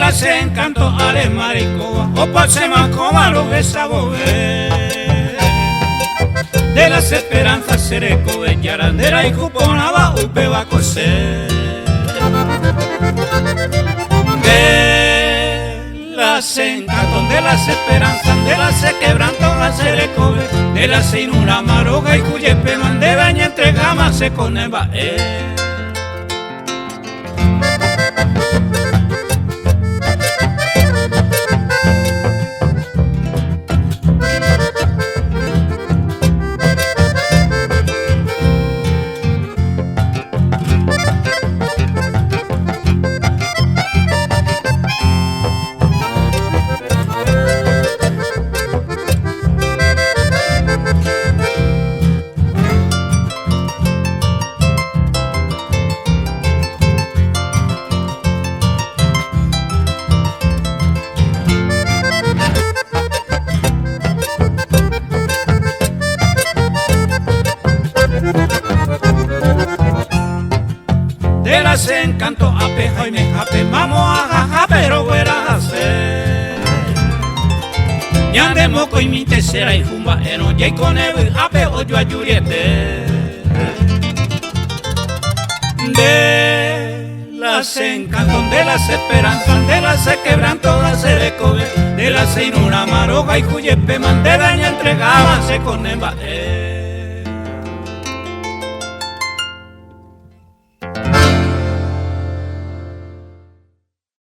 las encanto ale maricoa, o pase macoma lo besabove. De las esperanzas seré cobellarandera y cuponaba upe va a coser. De las encanto, de las esperanzas, de las se quebranto la seré cobe, de las se inura maroga y cuye pelo ande baña entre gamas se coneva. De las encanto apeja y me jape, mamo a jaja, pero verás hacer. Mi ande moco y mi tercera y jumba, eno y con el ape o yo a yuriete. De las encanto, de las esperanzas, de las se quebranto, las se recoge, de las se inuna maroga y cuyepe, mande daña entregaba se con emba.